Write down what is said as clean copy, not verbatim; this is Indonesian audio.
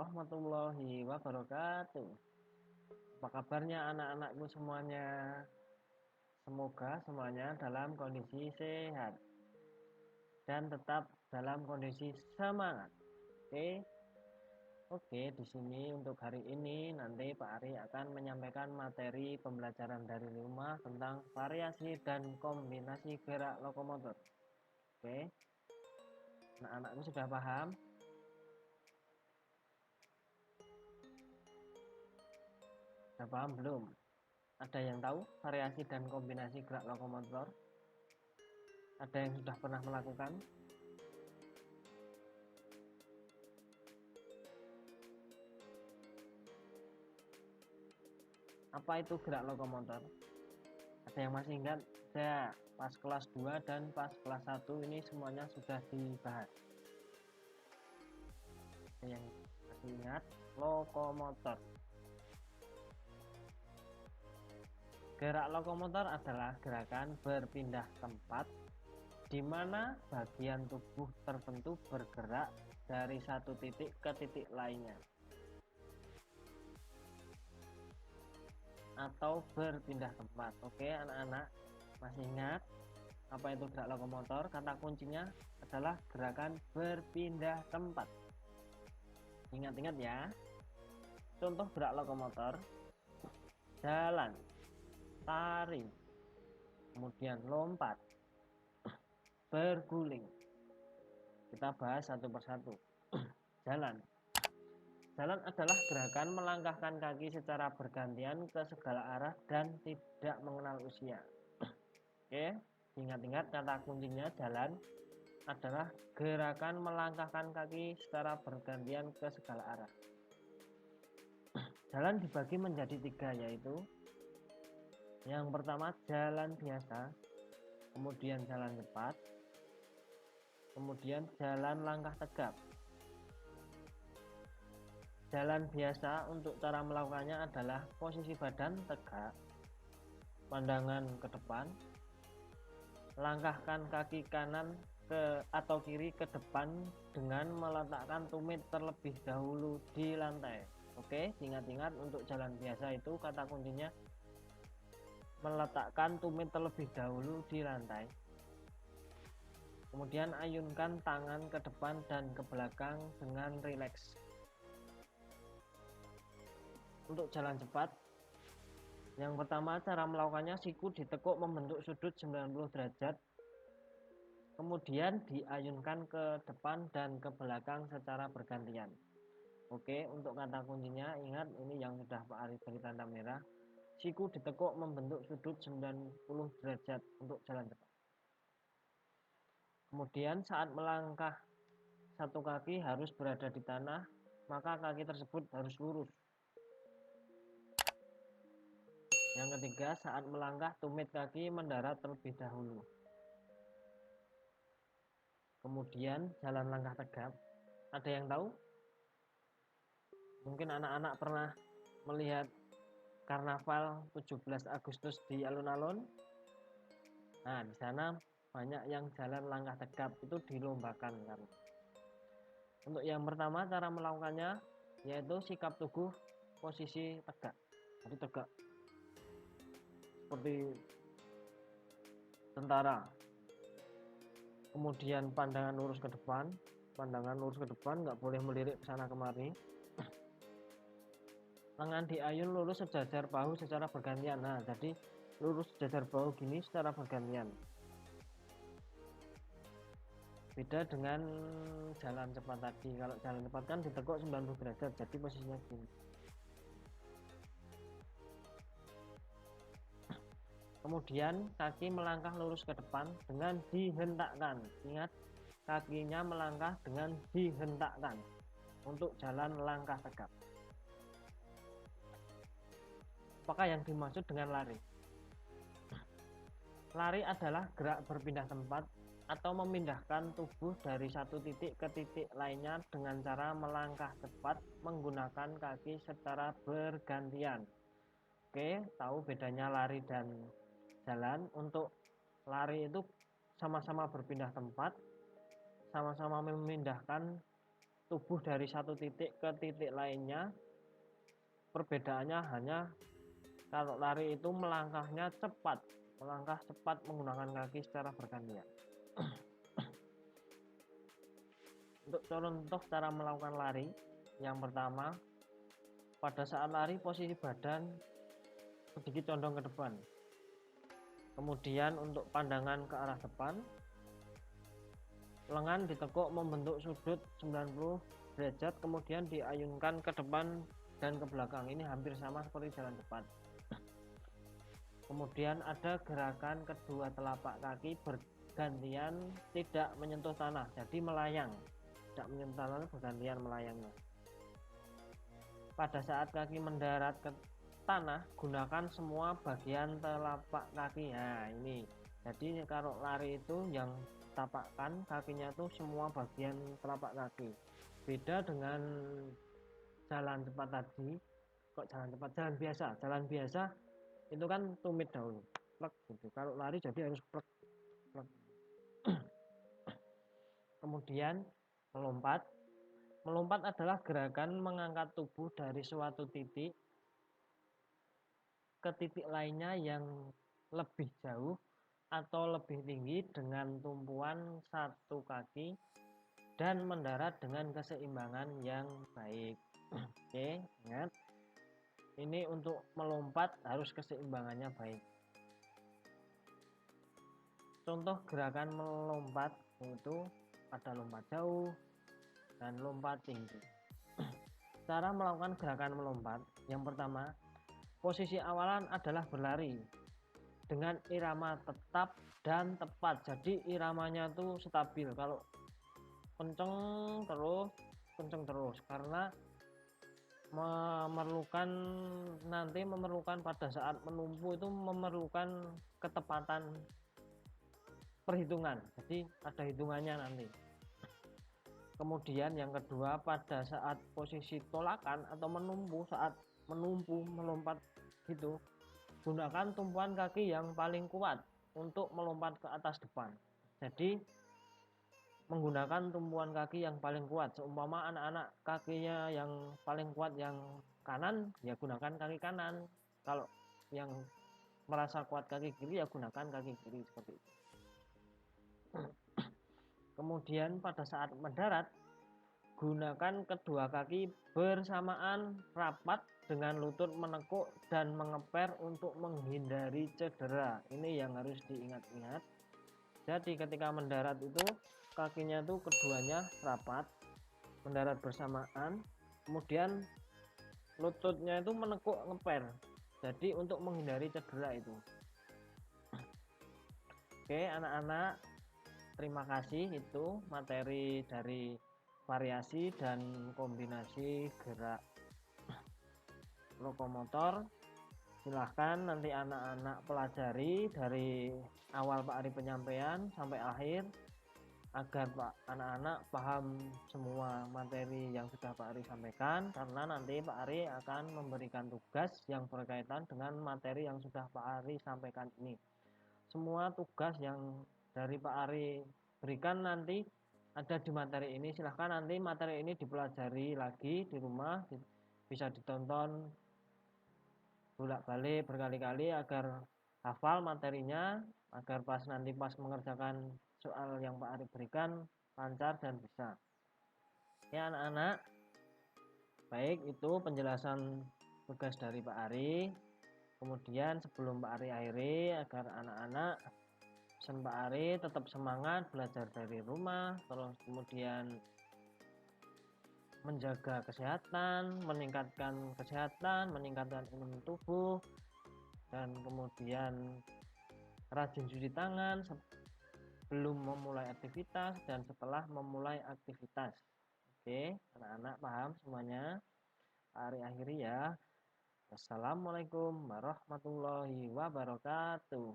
warahmatullahi wabarakatuh. Apa kabarnya anak-anakku semuanya? Semoga semuanya dalam kondisi sehat dan tetap dalam kondisi semangat. Oke, di sini untuk hari ini nanti Pak Ari akan menyampaikan materi pembelajaran dari rumah tentang variasi dan kombinasi gerak lokomotor. Oke. Anak-anakku sudah paham? Sudah paham belum? Ada yang tahu variasi dan kombinasi gerak lokomotor? Ada yang sudah pernah melakukan? Apa itu gerak lokomotor? Ada yang masih ingat? Ya, pas kelas 2 dan pas kelas 1 ini semuanya sudah dibahas. Ada yang masih ingat? Lokomotor. Gerak lokomotor adalah gerakan berpindah tempat di mana bagian tubuh tertentu bergerak dari satu titik ke titik lainnya atau berpindah tempat. Oke, anak-anak masih ingat apa itu gerak lokomotor? Kata kuncinya adalah gerakan berpindah tempat. Ingat-ingat ya. Contoh gerak lokomotor: jalan, tarik, kemudian lompat, berguling. Kita bahas satu persatu. Jalan. Jalan adalah gerakan melangkahkan kaki secara bergantian ke segala arah dan tidak mengenal usia. Oke, ingat-ingat kata kuncinya jalan adalah gerakan melangkahkan kaki secara bergantian ke segala arah. Jalan dibagi menjadi 3, yaitu yang pertama jalan biasa, kemudian jalan cepat, kemudian jalan langkah tegap. Jalan biasa untuk cara melakukannya adalah posisi badan tegak, pandangan ke depan, langkahkan kaki kanan atau kiri ke depan dengan meletakkan tumit terlebih dahulu di lantai. Oke, ingat-ingat untuk jalan biasa itu kata kuncinya meletakkan tumit terlebih dahulu di lantai. Kemudian ayunkan tangan ke depan dan ke belakang dengan rileks. Untuk jalan cepat, yang pertama cara melakukannya siku ditekuk membentuk sudut 90 derajat. Kemudian diayunkan ke depan dan ke belakang secara bergantian. Oke, untuk kata kuncinya ingat ini yang sudah Pak Ari beri tanda merah. Siku ditekuk membentuk sudut 90 derajat untuk jalan cepat. Kemudian saat melangkah satu kaki harus berada di tanah, maka kaki tersebut harus lurus. Yang ketiga, saat melangkah tumit kaki mendarat terlebih dahulu. Kemudian jalan langkah tegap. Ada yang tahu? Mungkin anak-anak pernah melihat karnaval 17 Agustus di alun-alun. Nah, di sana banyak yang jalan langkah tegap, itu dilombakan kan. Untuk yang pertama cara melakukannya yaitu sikap tubuh posisi tegak. Jadi tegak seperti tentara. Kemudian pandangan lurus ke depan, nggak boleh melirik ke sana kemari. Lengan diayun lurus sejajar bahu secara bergantian. Nah, jadi lurus sejajar bahu gini secara bergantian. Beda dengan jalan cepat tadi. Kalau jalan cepat kan ditekuk 90 derajat, jadi posisinya gini. Kemudian kaki melangkah lurus ke depan dengan dihentakkan. Ingat, kakinya melangkah dengan dihentakkan untuk jalan langkah tegap. Apakah yang dimaksud dengan lari? Lari adalah gerak berpindah tempat atau memindahkan tubuh dari satu titik ke titik lainnya dengan cara melangkah cepat menggunakan kaki secara bergantian. Oke, tahu bedanya lari dan jalan? Untuk lari itu sama-sama berpindah tempat, sama-sama memindahkan tubuh dari satu titik ke titik lainnya. Perbedaannya hanya kalau lari itu melangkahnya cepat, melangkah cepat menggunakan kaki secara bergantian. Untuk contoh cara melakukan lari, yang pertama, pada saat lari posisi badan sedikit condong ke depan. Kemudian untuk pandangan ke arah depan, lengan ditekuk membentuk sudut 90 derajat, kemudian diayunkan ke depan dan ke belakang. Ini hampir sama seperti jalan cepat. Kemudian ada gerakan kedua telapak kaki bergantian tidak menyentuh tanah, jadi melayang. Tidak menyentuh tanah, bergantian melayangnya. Pada saat kaki mendarat ke tanah, gunakan semua bagian telapak kaki. Nah ini, jadi kalau lari itu yang tapakkan kakinya itu semua bagian telapak kaki. Beda dengan jalan cepat tadi. Kok jalan cepat? Jalan biasa itu kan tumit dahulu, plek gitu. Kalau lari jadi harus plek, plek. Kemudian melompat. Melompat adalah gerakan mengangkat tubuh dari suatu titik ke titik lainnya yang lebih jauh atau lebih tinggi dengan tumpuan satu kaki dan mendarat dengan keseimbangan yang baik. Oke, ingat. Ini untuk melompat harus keseimbangannya baik. Contoh gerakan melompat itu ada lompat jauh dan lompat tinggi. Cara melakukan gerakan melompat, yang pertama, posisi awalan adalah berlari dengan irama tetap dan tepat. Jadi iramanya itu stabil. Kalau kenceng terus karena memerlukan pada saat menumpu itu memerlukan ketepatan perhitungan, jadi ada hitungannya nanti. Kemudian yang kedua, pada saat posisi tolakan atau menumpu, saat menumpu melompat gitu, gunakan tumpuan kaki yang paling kuat untuk melompat ke atas depan. Jadi menggunakan tumpuan kaki yang paling kuat. Seumpama anak-anak kakinya yang paling kuat yang kanan, ya gunakan kaki kanan. Kalau yang merasa kuat kaki kiri, ya gunakan kaki kiri, seperti itu. Kemudian pada saat mendarat, gunakan kedua kaki bersamaan rapat dengan lutut menekuk dan mengeper untuk menghindari cedera. Ini yang harus diingat-ingat. Jadi ketika mendarat itu kakinya itu keduanya rapat, mendarat bersamaan, kemudian lututnya itu menekuk ngeper, jadi untuk menghindari cedera itu. Oke anak-anak, terima kasih. Itu materi dari variasi dan kombinasi gerak lokomotor. Silahkan nanti anak-anak pelajari dari awal Pak Ari penyampaian sampai akhir, agar anak-anak paham semua materi yang sudah Pak Ari sampaikan, karena nanti Pak Ari akan memberikan tugas yang berkaitan dengan materi yang sudah Pak Ari sampaikan ini. Semua tugas yang dari Pak Ari berikan nanti ada di materi ini. Silahkan nanti materi ini dipelajari lagi di rumah, bisa ditonton bolak-balik berkali-kali agar hafal materinya, agar pas mengerjakan soal yang Pak Ari berikan lancar dan bisa. Ya anak-anak, baik itu penjelasan tugas dari Pak Ari. Kemudian sebelum Pak Ari akhiri, agar anak-anak pesan Pak Ari tetap semangat belajar dari rumah, terus kemudian menjaga kesehatan, meningkatkan kesehatan, meningkatkan imun tubuh, dan kemudian rajin cuci tangan sebelum memulai aktivitas dan setelah memulai aktivitas. Oke, anak-anak paham semuanya? Hari akhiri ya. Wassalamualaikum warahmatullahi wabarakatuh.